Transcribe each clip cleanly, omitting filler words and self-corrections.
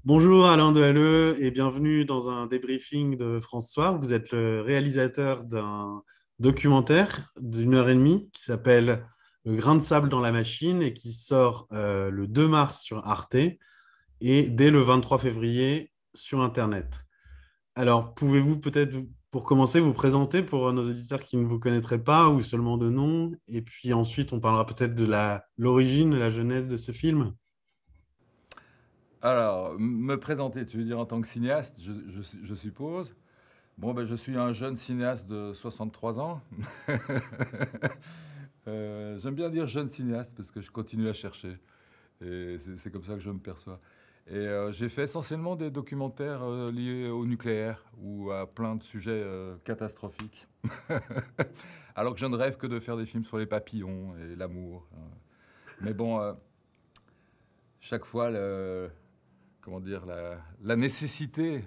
Bonjour Alain Dehalleux et bienvenue dans un débriefing de François. Vous êtes le réalisateur d'un documentaire d'1 heure et demie qui s'appelle Le grain de sable dans la machine et qui sort le 2 mars sur Arte et dès le 23 février sur Internet. Alors, pouvez-vous peut-être, pour commencer, vous présenter pour nos auditeurs qui ne vous connaîtraient pas ou seulement de nom, et puis ensuite on parlera peut-être de l'origine, la genèse de ce film. Alors, me présenter, tu veux dire en tant que cinéaste, je suppose. Bon, ben, je suis un jeune cinéaste de 63 ans. J'aime bien dire jeune cinéaste parce que je continue à chercher. Et c'est comme ça que je me perçois. Et j'ai fait essentiellement des documentaires liés au nucléaire ou à plein de sujets catastrophiques. Alors que je ne rêve que de faire des films sur les papillons et l'amour. Mais bon, chaque fois, comment dire, la nécessité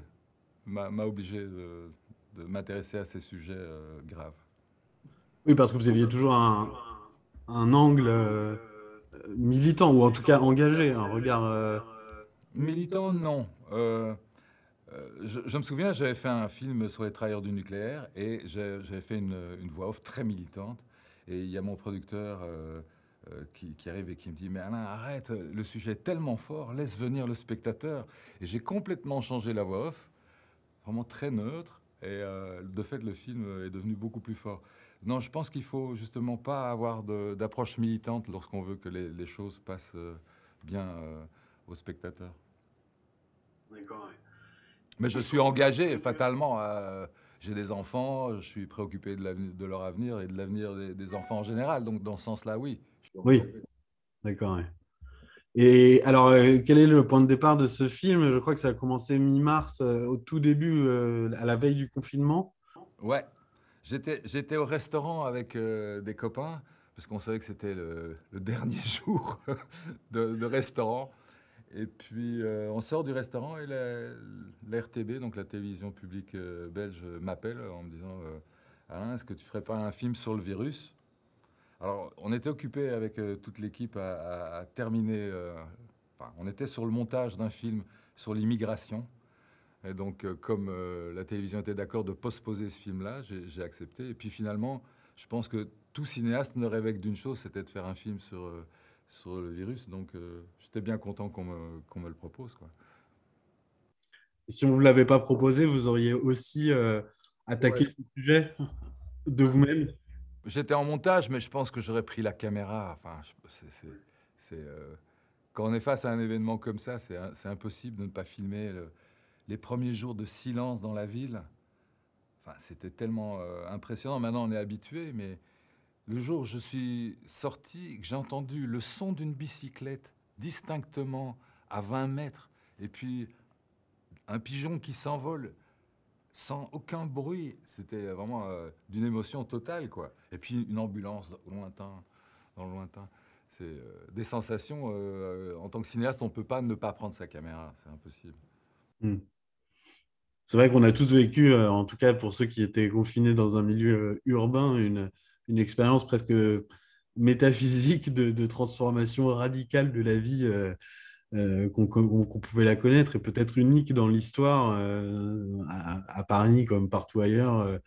m'a obligé de m'intéresser à ces sujets graves. Oui, parce que vous aviez toujours un angle militant, ou en tout cas engagé, un regard. Militant, non. Je me souviens, j'avais fait un film sur les travailleurs du nucléaire et j'avais fait une voix off très militante. Et il y a mon producteur qui arrive et qui me dit: Mais Alain, arrête, le sujet est tellement fort, laisse venir le spectateur. Et j'ai complètement changé la voix off, vraiment très neutre. Et de fait, le film est devenu beaucoup plus fort. Non, je pense qu'il faut justement pas avoir d'approche militante lorsqu'on veut que les choses passent bien aux spectateurs. D'accord, ouais. Mais je suis engagé fatalement. J'ai des enfants, je suis préoccupé de leur avenir et de l'avenir des enfants en général. Donc dans ce sens-là, oui, je suis Oui, engagé. d'accord, ouais. Et alors, quel est le point de départ de ce film? Je crois que ça a commencé mi-mars, au tout début, à la veille du confinement. Ouais, j'étais au restaurant avec des copains, parce qu'on savait que c'était le dernier jour de restaurant. Et puis on sort du restaurant et la RTB, donc la télévision publique belge, m'appelle en me disant Alain, est-ce que tu ferais pas un film sur le virus? Alors, on était occupé avec toute l'équipe à terminer. Enfin, on était sur le montage d'un film sur l'immigration. Et donc, comme la télévision était d'accord de postposer ce film-là, j'ai accepté. Et puis finalement, je pense que tout cinéaste ne rêvait que d'une chose, c'était de faire un film sur le virus. Donc, j'étais bien content qu'on me le propose, quoi. Si on ne vous l'avait pas proposé, vous auriez aussi attaqué Ouais. ce sujet de vous-même. J'étais en montage, mais je pense que j'aurais pris la caméra. Enfin, quand on est face à un événement comme ça, c'est impossible de ne pas filmer les premiers jours de silence dans la ville. Enfin, c'était tellement impressionnant. Maintenant, on est habitué, mais le jour où je suis sorti, que j'ai entendu le son d'une bicyclette distinctement à 20 mètres, et puis un pigeon qui s'envole sans aucun bruit, c'était vraiment d'une émotion totale, quoi. Et puis une ambulance dans le lointain. C'est des sensations. En tant que cinéaste, on ne peut pas ne pas prendre sa caméra, c'est impossible. Hmm. C'est vrai qu'on a tous vécu, en tout cas pour ceux qui étaient confinés dans un milieu urbain, une expérience presque métaphysique de transformation radicale de la vie qu'on pouvait la connaître et peut-être unique dans l'histoire à Paris comme partout ailleurs.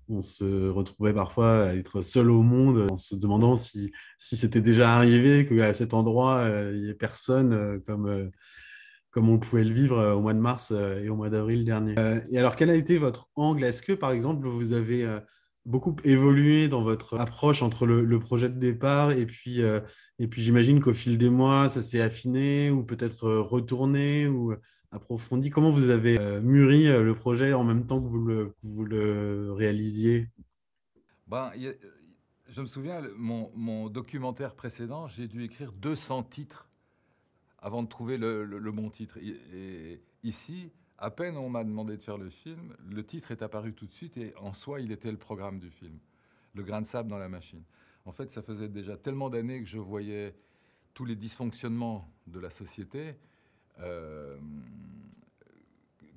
On se retrouvait parfois à être seul au monde en se demandant si c'était déjà arrivé qu'à cet endroit, il n'y ait personne comme on pouvait le vivre au mois de mars et au mois d'avril dernier. Et alors, quel a été votre angle? Est-ce que, par exemple, vous avez beaucoup évolué dans votre approche entre le projet de départ et puis j'imagine qu'au fil des mois, ça s'est affiné ou peut-être retourné ou approfondi. Comment vous avez mûri le projet en même temps que que vous le réalisiez? Ben, je me souviens, mon documentaire précédent, j'ai dû écrire 200 titres avant de trouver le bon titre. Et ici, à peine on m'a demandé de faire le film, le titre est apparu tout de suite et en soi, il était le programme du film. Le grain de sable dans la machine. En fait, ça faisait déjà tellement d'années que je voyais tous les dysfonctionnements de la société euh,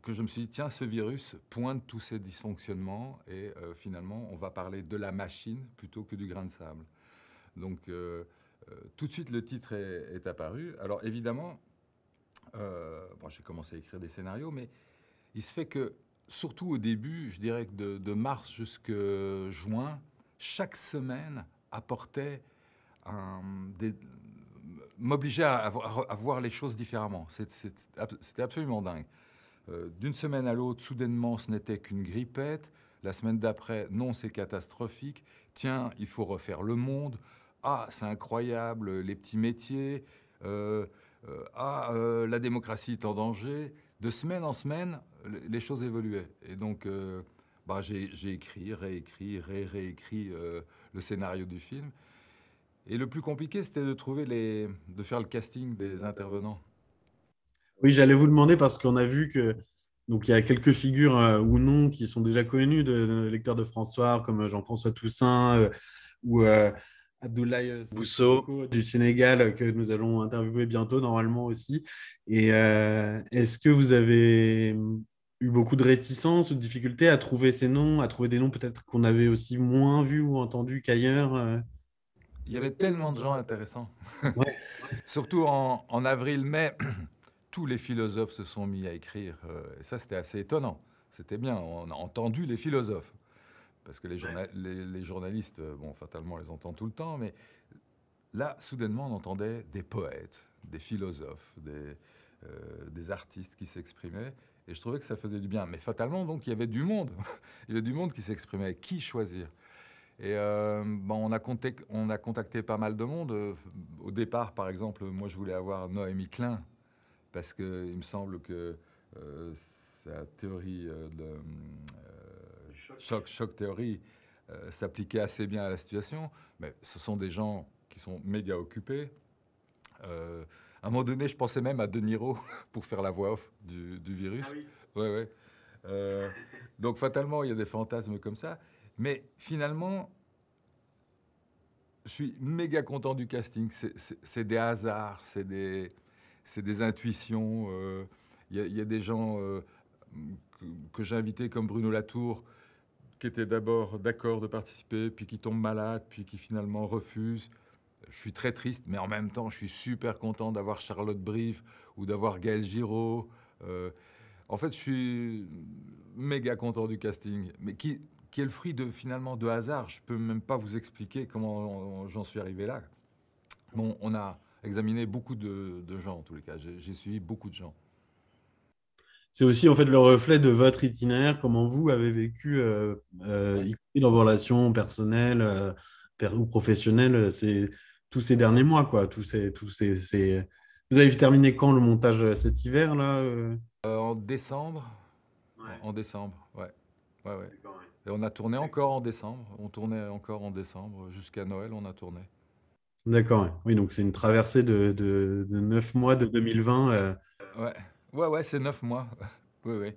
que je me suis dit, tiens, ce virus pointe tous ces dysfonctionnements et finalement, on va parler de la machine plutôt que du grain de sable. Donc, tout de suite, le titre est apparu. Alors, évidemment, Bon, j'ai commencé à écrire des scénarios, mais il se fait que, surtout au début, je dirais que de mars jusqu'à juin, chaque semaine apportait un, des- m'obligeait à voir les choses différemment. C'était absolument dingue. D'une semaine à l'autre, soudainement, ce n'était qu'une grippette. La semaine d'après, non, c'est catastrophique. Tiens, il faut refaire le monde. Ah, c'est incroyable, les petits métiers. Euh, la démocratie est en danger. De semaine en semaine, les choses évoluaient. Et donc, bah, j'ai écrit, réécrit, réécrit le scénario du film. Et le plus compliqué, c'était de faire le casting des intervenants. Oui, j'allais vous demander parce qu'on a vu que donc il y a quelques figures ou non qui sont déjà connues de lecteurs de François, comme Jean-François Toussaint ou Abdoulaye Bousso. Sissoko du Sénégal, que nous allons interviewer bientôt normalement aussi. Et est-ce que vous avez eu beaucoup de réticence ou de difficultés à trouver ces noms, à trouver des noms peut-être qu'on avait aussi moins vus ou entendus qu'ailleurs Il y avait tellement de gens intéressants. Ouais. Surtout en avril-mai, tous les philosophes se sont mis à écrire. Et ça, c'était assez étonnant. C'était bien, on a entendu les philosophes. Parce que les journalistes, bon, fatalement, on les entend tout le temps, mais là, soudainement, on entendait des poètes, des philosophes, des artistes qui s'exprimaient. Et je trouvais que ça faisait du bien. Mais fatalement, donc, il y avait du monde. Il y avait du monde qui s'exprimait. Qui choisir? Et bon, on a contacté pas mal de monde. Au départ, par exemple, moi, je voulais avoir Noémie Klein, parce qu'il me semble que sa théorie choc théorie s'appliquait assez bien à la situation. Mais ce sont des gens qui sont méga occupés. À un moment donné, je pensais même à De Niro pour faire la voix off du virus. Ah oui. Ouais, ouais. Euh, donc fatalement, il y a des fantasmes comme ça. Mais finalement, je suis méga content du casting. C'est des hasards, c'est des intuitions. Il y a des gens que j'ai invités comme Bruno Latour, qui étaient d'abord d'accord de participer, puis qui tombent malades, puis qui finalement refusent. Je suis très triste, mais en même temps, je suis super content d'avoir Charlotte Brive ou d'avoir Gaël Giraud. Euh, En fait, je suis méga content du casting, mais qui est le fruit finalement de hasard. Je peux même pas vous expliquer comment j'en suis arrivé là. Bon, on a examiné beaucoup de gens en tous les cas. J'ai suivi beaucoup de gens. C'est aussi en fait le reflet de votre itinéraire, comment vous avez vécu, y compris dans vos relations personnelles ou professionnelles, tous ces derniers mois, quoi. Vous avez terminé quand le montage cet hiver, là En décembre, Ouais, en décembre, ouais, ouais, ouais. d'accord, ouais. Et on a tourné encore en décembre. On tournait encore en décembre jusqu'à Noël. On a tourné. D'accord, ouais. Oui, donc c'est une traversée de 9 mois de 2020. Ouais, ouais, ouais, c'est 9 mois. Oui, oui.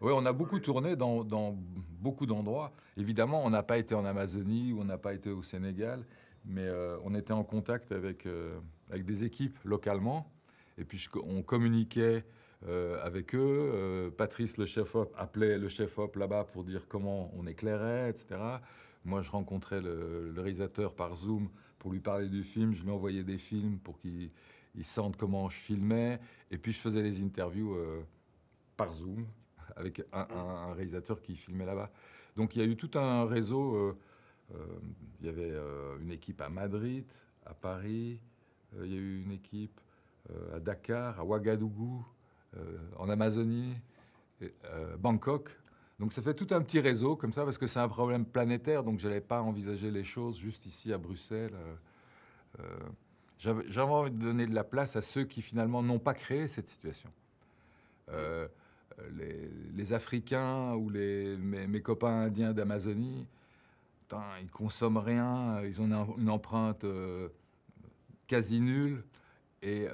Oui, on a beaucoup tourné dans beaucoup d'endroits. Évidemment, on n'a pas été en Amazonie ou on n'a pas été au Sénégal, mais on était en contact avec des équipes localement. Et puis, on communiquait avec eux. Patrice, le chef-op, appelait le chef-op là-bas pour dire comment on éclairait, etc. Moi, je rencontrais le réalisateur par Zoom pour lui parler du film. Je lui envoyais des films pour qu'il sente comment je filmais. Et puis, je faisais les interviews par Zoom avec un réalisateur qui filmait là-bas. Donc il y a eu tout un réseau. Il y avait une équipe à Madrid, à Paris. Il y a eu une équipe à Dakar, à Ouagadougou, en Amazonie, Bangkok. Donc ça fait tout un petit réseau comme ça parce que c'est un problème planétaire. Donc je n'allais pas envisager les choses juste ici à Bruxelles. J'avais envie de donner de la place à ceux qui finalement n'ont pas créé cette situation. Euh, les Africains ou mes copains indiens d'Amazonie, ils consomment rien, ils ont une empreinte quasi nulle et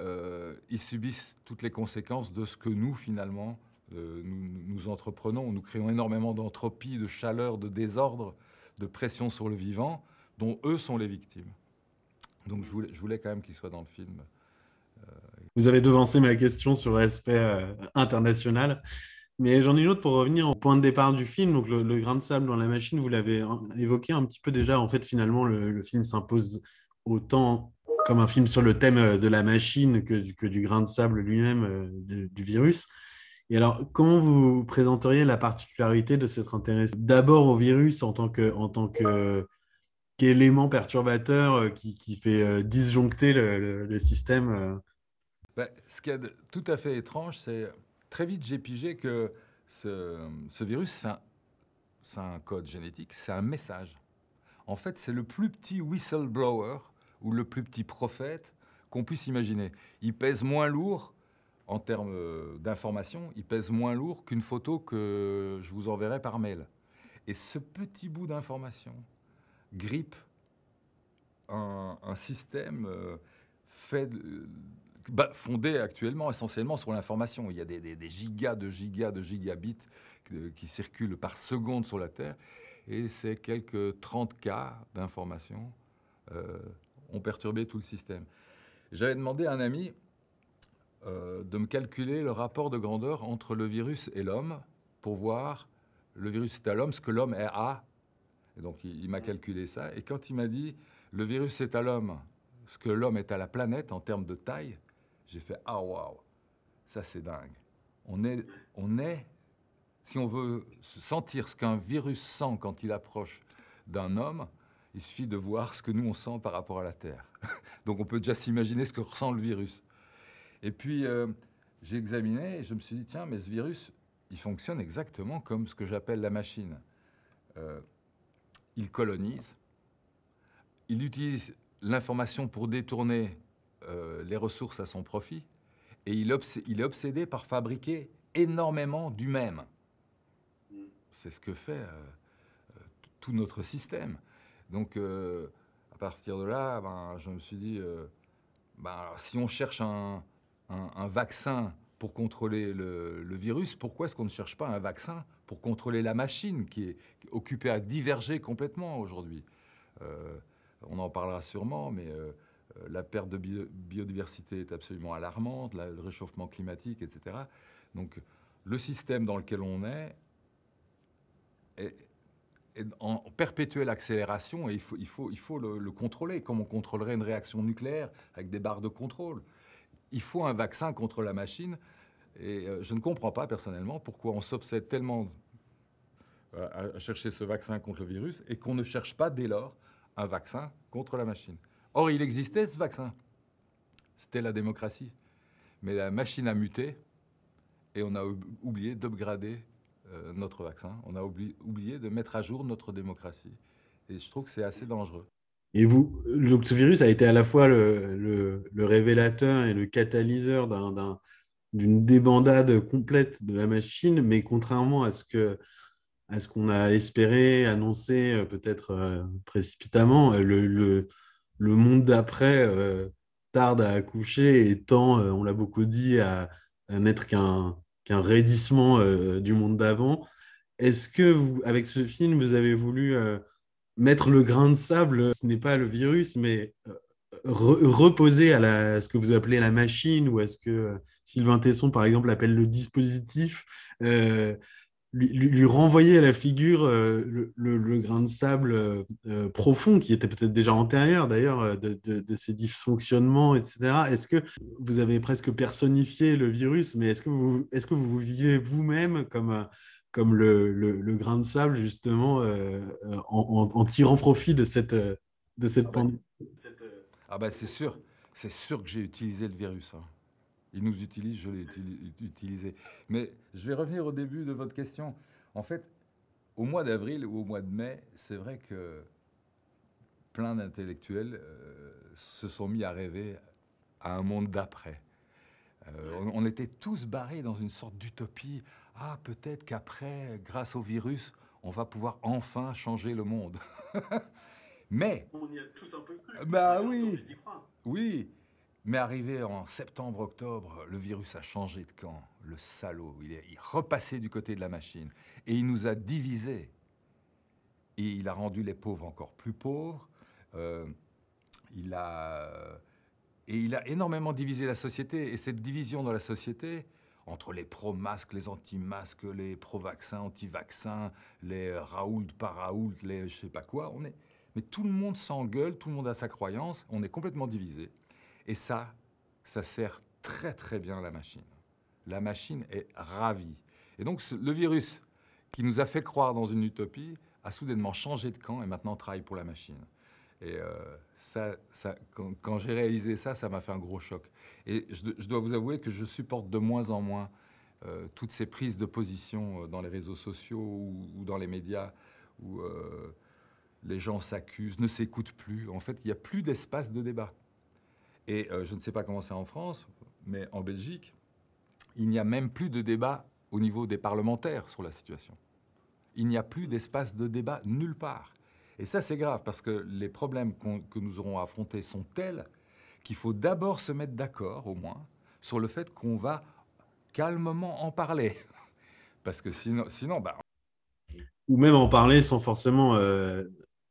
ils subissent toutes les conséquences de ce que nous, finalement, nous entreprenons. Nous créons énormément d'entropie, de chaleur, de désordre, de pression sur le vivant, dont eux sont les victimes. Donc je voulais quand même qu'ils soient dans le film. Vous avez devancé ma question sur l'aspect international. Mais j'en ai une autre pour revenir au point de départ du film. Donc, le grain de sable dans la machine, vous l'avez évoqué un petit peu déjà. En fait, finalement, le film s'impose autant comme un film sur le thème de la machine que du grain de sable lui-même, du virus. Et alors, comment vous présenteriez la particularité de s'être intéressé d'abord au virus en tant que qu'élément perturbateur qui fait disjoncter le système Ben, ce qu'il y a de tout à fait étrange, c'est très vite j'ai pigé que ce virus, c'est un code génétique, c'est un message. En fait, c'est le plus petit whistleblower ou le plus petit prophète qu'on puisse imaginer. Il pèse moins lourd en termes d'information, il pèse moins lourd qu'une photo que je vous enverrai par mail. Et ce petit bout d'information grippe un système fait fondé actuellement essentiellement sur l'information. Il y a des gigas de gigabits qui circulent par seconde sur la Terre, et c'est quelques 30 cas d'information ont perturbé tout le système. J'avais demandé à un ami de me calculer le rapport de grandeur entre le virus et l'homme pour voir le virus est à l'homme, ce que l'homme est à. Et donc il m'a calculé ça. Et quand il m'a dit le virus est à l'homme, ce que l'homme est à la planète en termes de taille, j'ai fait ah waouh, ça c'est dingue. On est, si on veut sentir ce qu'un virus sent quand il approche d'un homme, il suffit de voir ce que nous on sent par rapport à la Terre. Donc on peut déjà s'imaginer ce que ressent le virus. Et puis j'ai examiné et je me suis dit tiens, mais ce virus, il fonctionne exactement comme ce que j'appelle la machine. Il colonise, il utilise l'information pour détourner les ressources à son profit, et il est obsédé par fabriquer énormément du même. C'est ce que fait tout notre système. Donc, à partir de là, je me suis dit, si on cherche un vaccin pour contrôler le virus, pourquoi est-ce qu'on ne cherche pas un vaccin pour contrôler la machine qui est occupée à diverger complètement aujourd'hui? On en parlera sûrement, mais la perte de biodiversité est absolument alarmante, le réchauffement climatique, etc. Donc, le système dans lequel on est en perpétuelle accélération, et il faut le contrôler, comme on contrôlerait une réaction nucléaire avec des barres de contrôle. Il faut un vaccin contre la machine, et je ne comprends pas personnellement pourquoi on s'obsède tellement à chercher ce vaccin contre le virus et qu'on ne cherche pas dès lors un vaccin contre la machine. Or, il existait ce vaccin. C'était la démocratie. Mais la machine a muté et on a oublié d'upgrader notre vaccin. On a oublié de mettre à jour notre démocratie. Et je trouve que c'est assez dangereux. Et vous, donc ce virus a été à la fois le révélateur et le catalyseur d'une débandade complète de la machine, mais contrairement à ce qu'on a espéré, annoncé peut-être précipitamment, le monde d'après tarde à accoucher et tend, on l'a beaucoup dit, à n'être qu'un raidissement du monde d'avant. Est-ce que vous, avec ce film, vous avez voulu mettre le grain de sable, ce n'est pas le virus, mais reposer à ce que vous appelez la machine, ou à ce que Sylvain Tesson, par exemple, appelle le dispositif, euh, lui renvoyer à la figure le grain de sable profond, qui était peut-être déjà antérieur d'ailleurs, de ces dysfonctionnements, etc. Est-ce que vous avez presque personnifié le virus, mais est-ce que vous vous vivez vous-même comme le grain de sable, justement, en tirant profit de cette Ah ben, pandémie? c'est sûr que j'ai utilisé le virus. Hein. Il nous utilise, je l'ai utilisé. Mais je vais revenir au début de votre question. En fait, au mois d'avril ou au mois de mai, c'est vrai que plein d'intellectuels se sont mis à rêver à un monde d'après. On était tous barrés dans une sorte d'utopie. Ah, peut-être qu'après, grâce au virus, on va pouvoir enfin changer le monde. Mais, On y a tous un peu cru. bah oui, oui. Mais arrivé en septembre-octobre, le virus a changé de camp. Le salaud, il est repassé du côté de la machine. Et il nous a divisés. Et il a rendu les pauvres encore plus pauvres. Euh, il a énormément divisé la société. Et cette division dans la société, entre les pro-masques, les anti-masques, les pro-vaccins, anti-vaccins, les Raoult, pas Raoult, les je sais pas quoi, Mais tout le monde s'engueule, tout le monde a sa croyance, on est complètement divisé. Et ça sert très très bien la machine. La machine est ravie. Et donc le virus qui nous a fait croire dans une utopie a soudainement changé de camp et maintenant travaille pour la machine. Et quand j'ai réalisé ça, ça m'a fait un gros choc. Et je dois vous avouer que je supporte de moins en moins toutes ces prises de position dans les réseaux sociaux ou dans les médias où les gens s'accusent, ne s'écoutent plus. En fait, il n'y a plus d'espace de débat. Et je ne sais pas comment c'est en France, mais en Belgique, il n'y a même plus de débat au niveau des parlementaires sur la situation. Il n'y a plus d'espace de débat nulle part. Et ça, c'est grave, parce que les problèmes que nous aurons à affronter sont tels qu'il faut d'abord se mettre d'accord, au moins, sur le fait qu'on va calmement en parler. Parce que sinon bah... Ou même en parler sans forcément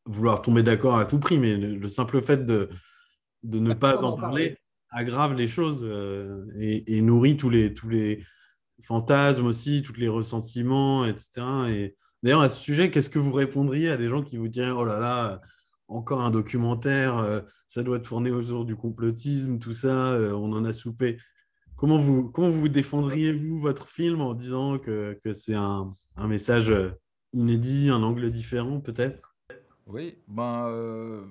vouloir tomber d'accord à tout prix, mais le simple fait de ne pas en parler aggrave les choses et nourrit tous les fantasmes aussi, tous les ressentiments, etc. Et d'ailleurs, à ce sujet, qu'est-ce que vous répondriez à des gens qui vous diraient, oh là là, encore un documentaire, ça doit tourner autour du complotisme, tout ça, on en a soupé. Comment vous défendriez, vous, votre film en disant que c'est un message inédit, un angle différent, peut-être? Oui, je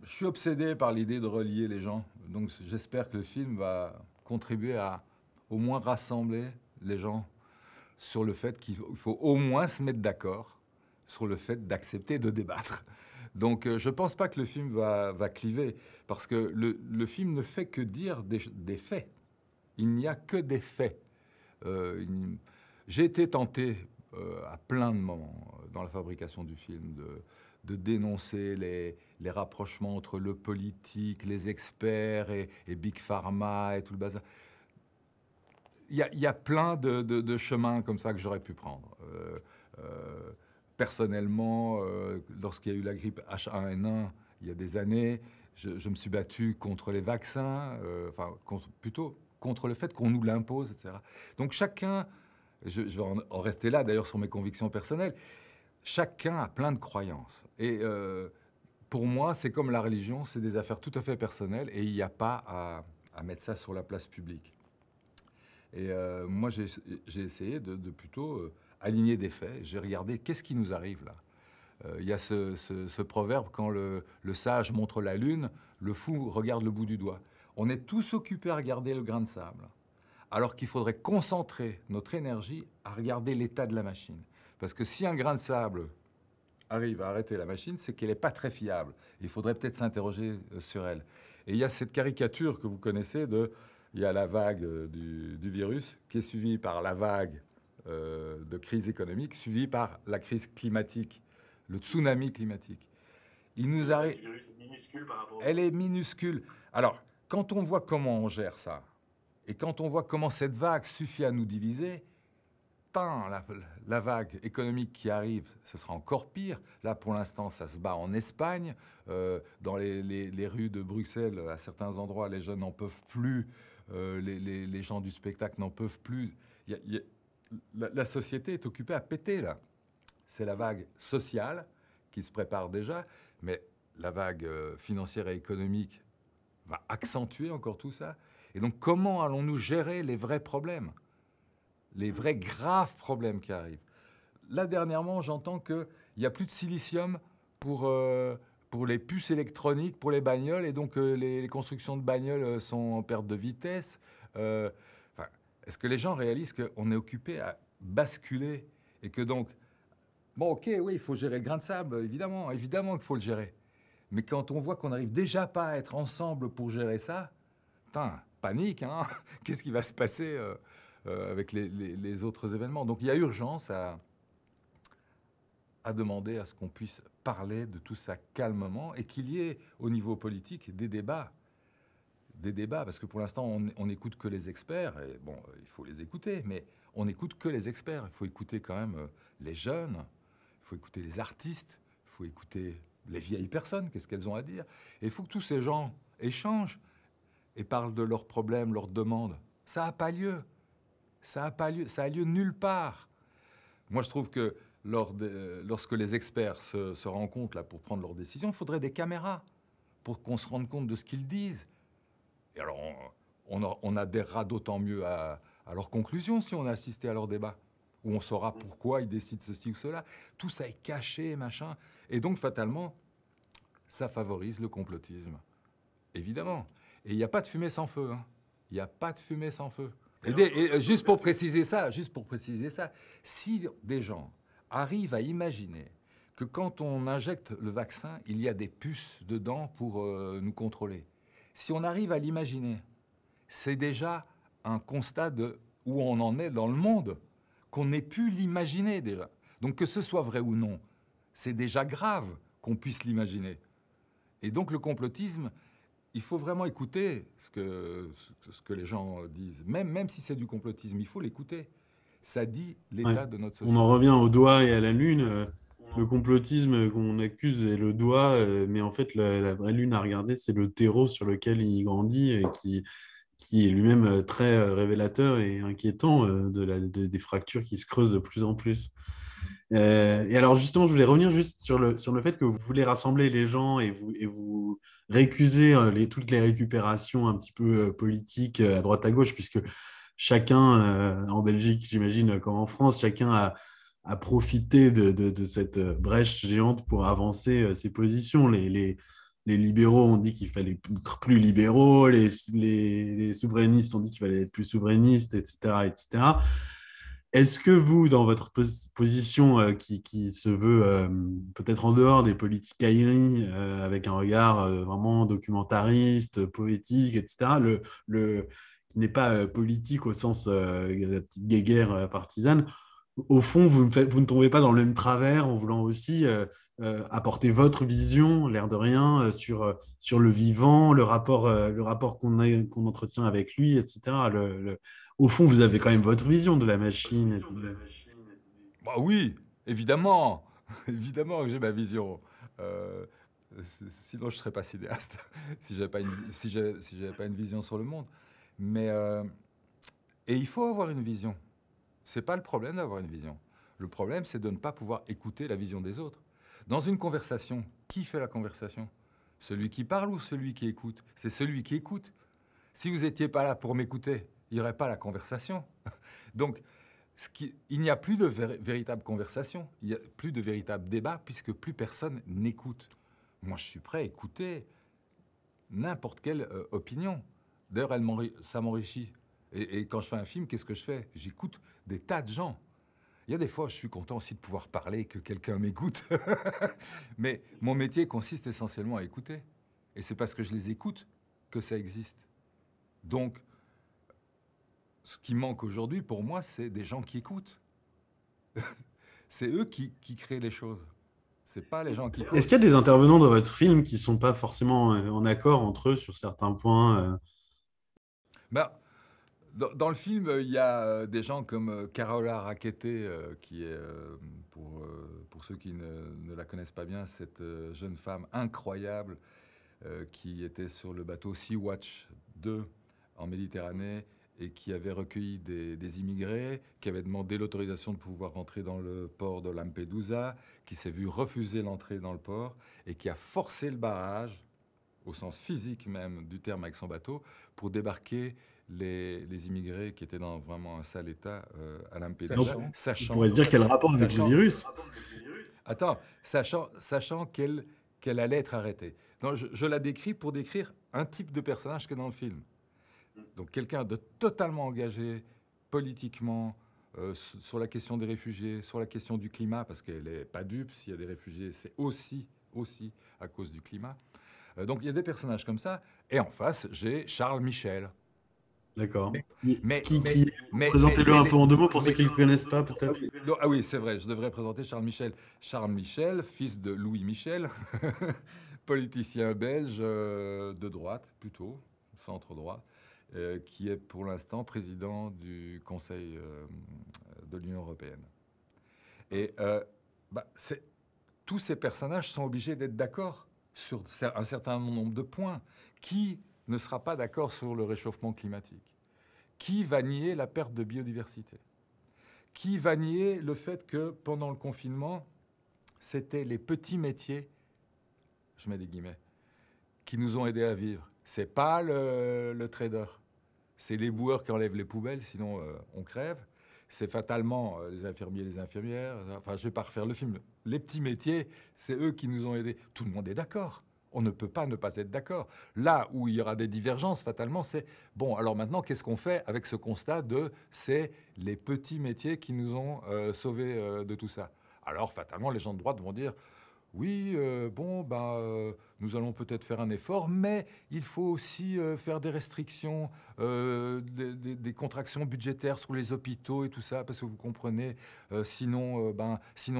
suis obsédé par l'idée de relier les gens. Donc j'espère que le film va contribuer à au moins rassembler les gens sur le fait qu'il faut au moins se mettre d'accord sur le fait d'accepter de débattre. Donc je ne pense pas que le film va cliver, parce que le film ne fait que dire des faits. Il n'y a que des faits. J'ai été tenté à plein de moments dans la fabrication du film de dénoncer les rapprochements entre le politique, les experts et Big Pharma et tout le bazar. Il y a plein de chemins comme ça que j'aurais pu prendre. Personnellement, lorsqu'il y a eu la grippe H1N1 il y a des années, je me suis battu contre les vaccins, plutôt contre le fait qu'on nous l'impose, etc. Donc chacun, je vais en rester là d'ailleurs sur mes convictions personnelles, chacun a plein de croyances. Et pour moi, c'est comme la religion, c'est des affaires tout à fait personnelles et il n'y a pas à mettre ça sur la place publique. Et moi, j'ai essayé de plutôt aligner des faits. J'ai regardé qu'est-ce qui nous arrive là. Il y a ce proverbe, quand le sage montre la lune, le fou regarde le bout du doigt. On est tous occupés à regarder le grain de sable, alors qu'il faudrait concentrer notre énergie à regarder l'état de la machine. Parce que si un grain de sable arrive à arrêter la machine, c'est qu'elle n'est pas très fiable. Il faudrait peut-être s'interroger sur elle. Et il y a cette caricature que vous connaissez il y a la vague du virus qui est suivie par la vague de crise économique, suivie par la crise climatique, le tsunami climatique. Il nous arrive... Elle est minuscule. Alors, quand on voit comment on gère ça, et quand on voit comment cette vague suffit à nous diviser, la vague économique qui arrive, ce sera encore pire. Là, pour l'instant, ça se bat en Espagne. Dans les rues de Bruxelles, à certains endroits, les jeunes n'en peuvent plus. Les gens du spectacle n'en peuvent plus. La société est occupée à péter, là. C'est la vague sociale qui se prépare déjà, mais la vague financière et économique va accentuer encore tout ça. Et donc, comment allons-nous gérer les vrais problèmes ? Les vrais graves problèmes qui arrivent. Là, dernièrement, j'entends qu'il n'y a plus de silicium pour les puces électroniques, pour les bagnoles, et donc les constructions de bagnoles sont en perte de vitesse. Est-ce que les gens réalisent qu'on est occupé à basculer et que donc, bon, ok, oui, il faut gérer le grain de sable, évidemment qu'il faut le gérer. Mais quand on voit qu'on n'arrive déjà pas à être ensemble pour gérer ça, putain, panique, hein. Qu'est-ce qui va se passer avec les autres événements. Donc il y a urgence à demander à ce qu'on puisse parler de tout ça calmement et qu'il y ait au niveau politique des débats, parce que pour l'instant on n'écoute que les experts, et bon, il faut les écouter, mais on n'écoute que les experts. Il faut écouter quand même les jeunes, il faut écouter les artistes, il faut écouter les vieilles personnes, qu'est-ce qu'elles ont à dire. Et il faut que tous ces gens échangent et parlent de leurs problèmes, leurs demandes. Ça n'a pas lieu. Ça a lieu nulle part. Moi, je trouve que lorsque les experts se rencontrent là, pour prendre leurs décisions, il faudrait des caméras pour qu'on se rende compte de ce qu'ils disent. Et alors, on adhérera d'autant mieux à leurs conclusions si on a assisté à leur débat, où on saura pourquoi ils décident ceci ou cela. Tout ça est caché, machin. Et donc, fatalement, ça favorise le complotisme, évidemment. Et il n'y a pas de fumée sans feu. Hein. Il n'y a pas de fumée sans feu. Et juste pour préciser ça, si des gens arrivent à imaginer que quand on injecte le vaccin, il y a des puces dedans pour nous contrôler, si on arrive à l'imaginer, c'est déjà un constat de où on en est dans le monde, qu'on ait pu l'imaginer déjà. Donc que ce soit vrai ou non, c'est déjà grave qu'on puisse l'imaginer. Et donc le complotisme, il faut vraiment écouter ce que les gens disent. Même si c'est du complotisme, il faut l'écouter. Ça dit l'état Ouais. de notre On en société. revient au doigt et à la lune. Le complotisme qu'on accuse est le doigt, mais en fait, la vraie lune à regarder, c'est le terreau sur lequel il grandit et qui est lui-même très révélateur et inquiétant des fractures qui se creusent de plus en plus. Et alors justement, je voulais revenir juste sur le fait que vous voulez rassembler les gens et vous récusez toutes les récupérations un petit peu politiques à droite à gauche, puisque chacun, en Belgique, j'imagine, comme en France, chacun a profité de cette brèche géante pour avancer ses positions. Les libéraux ont dit qu'il fallait être plus libéraux, les souverainistes ont dit qu'il fallait être plus souverainistes, etc., etc. Est-ce que vous, dans votre position qui se veut peut-être en dehors des politiques aériennes, avec un regard vraiment documentariste, poétique, etc., qui n'est pas politique au sens de la petite guéguerre partisane, au fond, vous ne tombez pas dans le même travers en voulant aussi apporter votre vision, l'air de rien, sur le vivant, le rapport qu'on entretient avec lui, etc. Au fond, vous avez quand même votre vision de la machine. Bah oui, évidemment. Évidemment que j'ai ma vision. Euh, Sinon, je ne serais pas cinéaste, si je n'avais pas, si j'avais pas une vision sur le monde. Mais, et il faut avoir une vision. Ce n'est pas le problème d'avoir une vision. Le problème, c'est de ne pas pouvoir écouter la vision des autres. Dans une conversation, qui fait la conversation? Celui qui parle ou celui qui écoute? C'est celui qui écoute. Si vous n'étiez pas là pour m'écouter, il n'y aurait pas la conversation. Donc, il n'y a plus de véritable conversation, il n'y a plus de véritable débat, puisque plus personne n'écoute. Moi, je suis prêt à écouter n'importe quelle opinion. D'ailleurs, ça m'enrichit. Et quand je fais un film, qu'est-ce que je fais? J'écoute des tas de gens. Il y a des fois, je suis content aussi de pouvoir parler, que quelqu'un m'écoute. Mais mon métier consiste essentiellement à écouter. Et c'est parce que je les écoute que ça existe. Donc, ce qui manque aujourd'hui, pour moi, c'est des gens qui écoutent. C'est eux qui créent les choses. C'est pas les gens qui Est-ce coachent. qu'il y a des intervenants dans votre film qui ne sont pas forcément en accord entre eux sur certains points Ben, dans le film, il y a des gens comme Carola Rackete, qui est, pour ceux qui ne la connaissent pas bien, cette jeune femme incroyable qui était sur le bateau Sea-Watch 2 en Méditerranée et qui avait recueilli des immigrés, qui avait demandé l'autorisation de pouvoir rentrer dans le port de Lampedusa, qui s'est vu refuser l'entrée dans le port et qui a forcé le barrage, au sens physique même du terme, avec son bateau, pour débarquer les immigrés qui étaient dans vraiment un sale état à Lampedusa, on pourrait se dire quel rapport avec le virus? Attends, sachant qu'elle allait être arrêtée. Donc, je la décris pour décrire un type de personnage qui est dans le film. Donc quelqu'un de totalement engagé politiquement sur la question des réfugiés, sur la question du climat, parce qu'elle n'est pas dupe, s'il y a des réfugiés, c'est aussi à cause du climat. Donc il y a des personnages comme ça. Et en face, j'ai Charles Michel. D'accord. Mais, Présentez-le un peu en deux mots pour ceux qui ne le connaissent pas, peut-être. ah oui, c'est vrai, je devrais présenter Charles Michel. Charles Michel, fils de Louis Michel, politicien belge de droite, plutôt, centre-droit, qui est pour l'instant président du Conseil de l'Union européenne. Et tous ces personnages sont obligés d'être d'accord sur un certain nombre de points. Qui ne sera pas d'accord sur le réchauffement climatique? Qui va nier la perte de biodiversité? qui va nier le fait que pendant le confinement, c'était les petits métiers, je mets des guillemets, qui nous ont aidés à vivre. C'est pas le trader, c'est les boueurs qui enlèvent les poubelles, sinon on crève. C'est fatalement les infirmiers, les infirmières. Enfin, je vais pas refaire le film. Les petits métiers, c'est eux qui nous ont aidés. Tout le monde est d'accord. On ne peut pas ne pas être d'accord. Là où il y aura des divergences, fatalement, c'est bon. Alors maintenant, qu'est-ce qu'on fait avec ce constat de c'est les petits métiers qui nous ont sauvés de tout ça. Alors fatalement, les gens de droite vont dire oui, nous allons peut-être faire un effort, mais il faut aussi faire des restrictions, des contractions budgétaires sur les hôpitaux et tout ça, parce que vous comprenez, sinon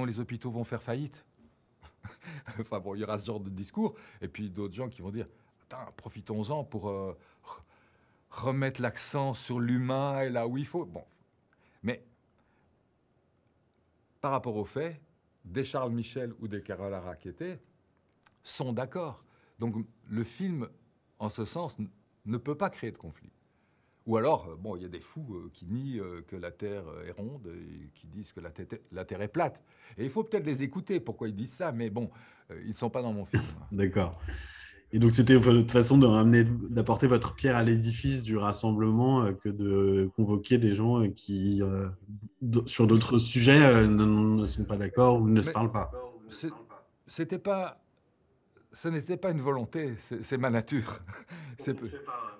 les hôpitaux vont faire faillite. Enfin bon, il y aura ce genre de discours, et puis d'autres gens qui vont dire, attends, profitons-en pour remettre l'accent sur l'humain et là où il faut. Bon, mais par rapport aux faits, des Charles Michel ou des Carola Rackete sont d'accord. Donc le film, en ce sens, ne peut pas créer de conflit. Ou alors, il y a des fous qui nient que la Terre est ronde et qui disent que la Terre est plate. Et il faut peut-être les écouter, pourquoi ils disent ça, mais bon, ils ne sont pas dans mon film. D'accord. Et donc, c'était votre façon de ramener, d'apporter votre pierre à l'édifice du rassemblement que de convoquer des gens qui, sur d'autres sujets, ne sont pas d'accord ou ne se Mais parlent pas. c'était pas, ce n'était pas une volonté, c'est ma nature. C'est,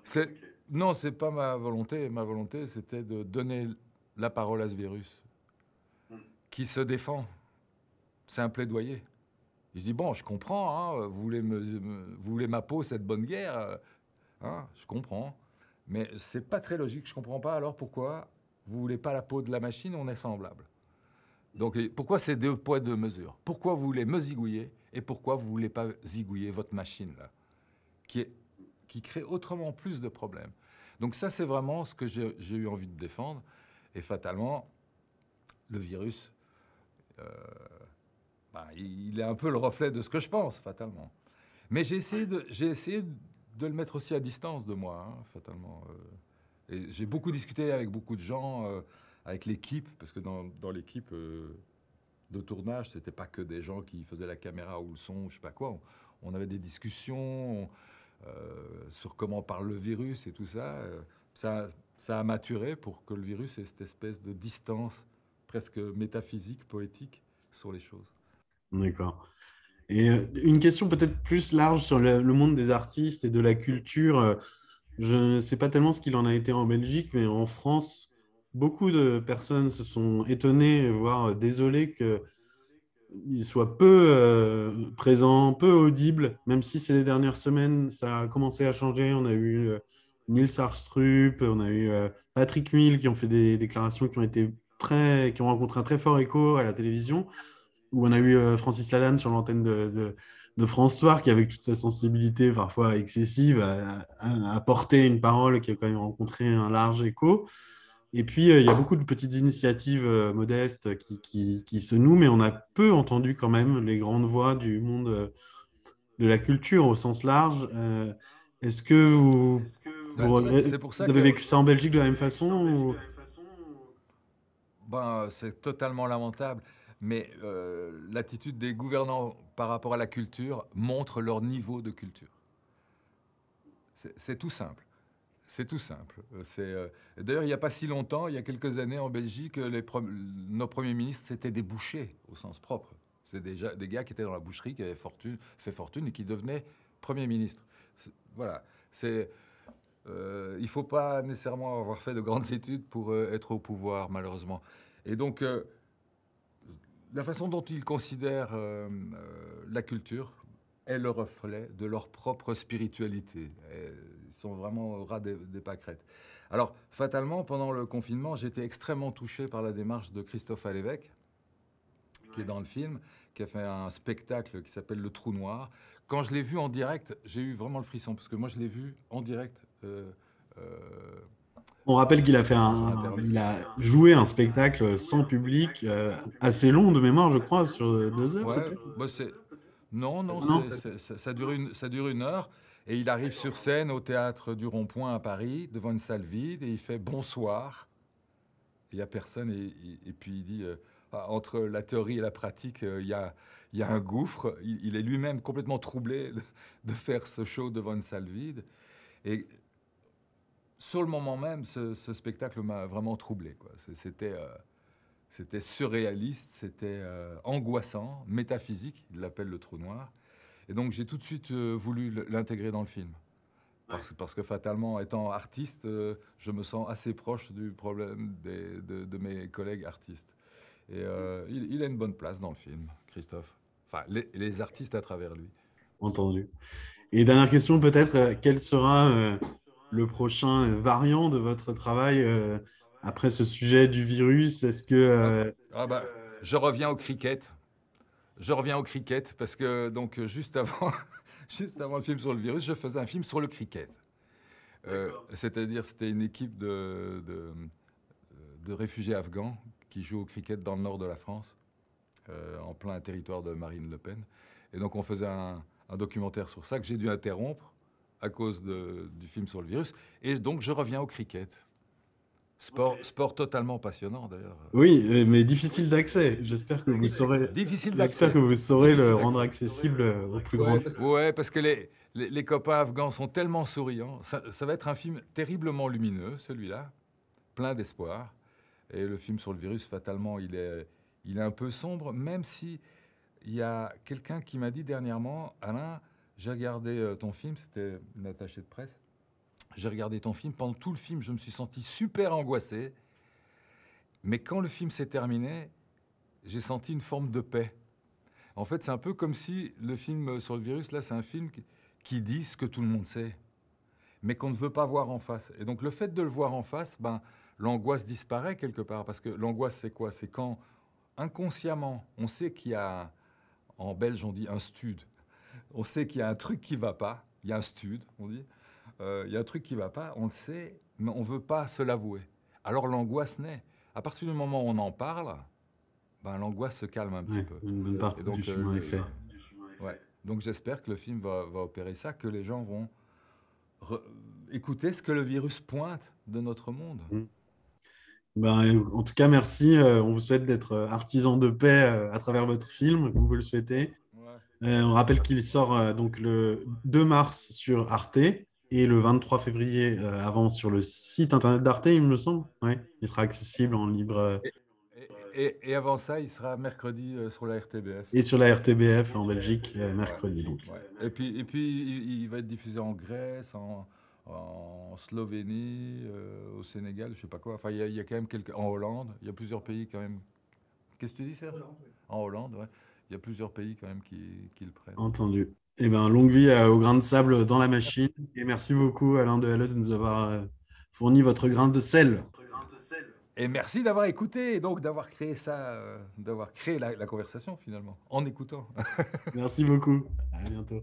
c'est, non, c'est pas ma volonté. Ma volonté, c'était de donner la parole à ce virus qui se défend. C'est un plaidoyer. Il se dit, bon, je comprends, hein, vous voulez ma peau, cette bonne guerre, hein, je comprends. Mais c'est pas très logique, je comprends pas. Alors pourquoi vous voulez pas la peau de la machine, on est semblables. Donc pourquoi ces deux poids, deux mesures? Pourquoi vous voulez me zigouiller et pourquoi vous voulez pas zigouiller votre machine, là, qui crée autrement plus de problèmes? Donc ça, c'est vraiment ce que j'ai eu envie de défendre. Et fatalement, le virus... il est un peu le reflet de ce que je pense, fatalement. Mais j'ai essayé de le mettre aussi à distance de moi, hein, fatalement. Et j'ai beaucoup discuté avec beaucoup de gens, avec l'équipe, parce que dans l'équipe de tournage, c'était pas que des gens qui faisaient la caméra ou le son, je sais pas quoi. On avait des discussions sur comment parle le virus et tout ça. Ça a maturé pour que le virus ait cette espèce de distance presque métaphysique, poétique sur les choses. D'accord. Et une question peut-être plus large sur le monde des artistes et de la culture. Je ne sais pas tellement ce qu'il en a été en Belgique, mais en France, beaucoup de personnes se sont étonnées, voire désolées qu'il soit peu présent, peu audible, même si ces dernières semaines, ça a commencé à changer. On a eu Nils Aarstrup, on a eu Patrick Mill qui ont fait des déclarations qui ont été qui ont rencontré un très fort écho à la télévision, où on a eu Francis Lalanne sur l'antenne de France Soir, qui, avec toute sa sensibilité parfois excessive, a porté une parole qui a quand même rencontré un large écho. Et puis, il y a beaucoup de petites initiatives modestes qui se nouent, mais on a peu entendu quand même les grandes voix du monde de la culture au sens large. Est-ce que C'est pour ça vous avez que vécu ça en Belgique de la même façon c'est totalement lamentable. Mais l'attitude des gouvernants par rapport à la culture montre leur niveau de culture. C'est tout simple. C'est tout simple. D'ailleurs, il n'y a pas si longtemps, il y a quelques années en Belgique, nos premiers ministres, c'était des bouchers au sens propre. C'est déjà des gars qui étaient dans la boucherie, qui avaient fait fortune et qui devenaient premiers ministres. Voilà. Il ne faut pas nécessairement avoir fait de grandes études pour être au pouvoir, malheureusement. Et donc, la façon dont ils considèrent la culture est le reflet de leur propre spiritualité. Ils sont vraiment au ras des pâquerettes. Alors, fatalement, pendant le confinement, j'étais extrêmement touché par la démarche de Christophe Alévèque, qui est dans le film, qui a fait un spectacle qui s'appelle Le Trou Noir. Quand je l'ai vu en direct, j'ai eu vraiment le frisson, parce que moi, je l'ai vu en direct. On rappelle qu'il a il a joué un spectacle sans public, assez long de mémoire, je crois, sur 2 heures Ouais, peut-être. non, Non, ça dure 1 heure. Et il arrive sur scène au théâtre du Rond-Point à Paris, devant une salle vide, et il fait bonsoir. il y a personne. Et puis il dit, entre la théorie et la pratique, il y a un gouffre. Il est lui-même complètement troublé de faire ce show devant une salle vide. Et sur le moment même, ce spectacle m'a vraiment troublé, quoi. C'était surréaliste, c'était angoissant, métaphysique, il l'appelle le trou noir. Et donc j'ai tout de suite voulu l'intégrer dans le film. Parce que fatalement, étant artiste, je me sens assez proche du problème de mes collègues artistes. Et il a une bonne place dans le film, Christophe. Enfin, les artistes à travers lui. Entendu. Et dernière question, peut-être, quel sera le prochain variant de votre travail après ce sujet du virus? Est-ce que Ah bah, je reviens au cricket. Je reviens au cricket parce que donc juste avant, juste avant le film sur le virus, je faisais un film sur le cricket. C'est-à-dire, c'était une équipe de réfugiés afghans qui jouent au cricket dans le nord de la France, en plein territoire de Marine Le Pen. Et donc, on faisait un documentaire sur ça que j'ai dû interrompre à cause du film sur le virus. Et donc, je reviens au cricket. Sport totalement passionnant, d'ailleurs. oui, mais difficile d'accès. J'espère que vous saurez, Difficile j'espère d'accès. que vous saurez le Difficile rendre d'accès. accessible au plus grand nombre. Ouais, parce que les copains afghans sont tellement souriants. Ça va être un film terriblement lumineux, celui-là, plein d'espoir. Et le film sur le virus, fatalement, il est un peu sombre, même si il y a quelqu'un qui m'a dit dernièrement, Alain, j'ai regardé ton film, c'était une attachée de presse, j'ai regardé ton film, pendant tout le film, je me suis senti super angoissé, mais quand le film s'est terminé, j'ai senti une forme de paix. En fait, c'est un peu comme si le film sur le virus, là, c'est un film qui dit ce que tout le monde sait, mais qu'on ne veut pas voir en face. Et donc, le fait de le voir en face, ben, l'angoisse disparaît quelque part, parce que l'angoisse, c'est quoi? C'est quand, inconsciemment, on sait qu'il y a, en belge, on dit un stud. On sait qu'il y a un truc qui ne va pas. Il y a un stud, on dit. Il y a un truc qui ne va pas, on le sait, mais on ne veut pas se l'avouer. Alors, l'angoisse naît. À partir du moment où on en parle, ben, l'angoisse se calme un petit Ouais, peu. une bonne Et partie du donc, chemin est fait. ouais. Donc j'espère que le film va opérer ça, que les gens vont écouter ce que le virus pointe de notre monde. Mm. Ben, en tout cas, merci. On vous souhaite d'être artisan de paix à travers votre film, comme vous le souhaitez. Ouais. On rappelle qu'il sort donc le 2 mars sur Arte et le 23 février avant sur le site internet d'Arte, il me semble. Ouais, il sera accessible en libre Et avant ça, il sera mercredi sur la RTBF. et sur la RTBF en Belgique mercredi. Donc. Ouais. Et puis il va être diffusé en Grèce, en Slovénie, au Sénégal, je sais pas quoi. Enfin, il y a quand même en Hollande, il y a plusieurs pays quand même. Qu'est-ce que tu dis, Serge? En Hollande, ouais. Il y a plusieurs pays quand même qui le prennent. Entendu. Eh ben, longue vie au grain de sable dans la machine. Et merci beaucoup, Alain Dehalle, de nous avoir fourni votre grain de sel. Et merci d'avoir écouté et donc d'avoir créé ça, d'avoir créé la conversation finalement, en écoutant. Merci beaucoup. À bientôt.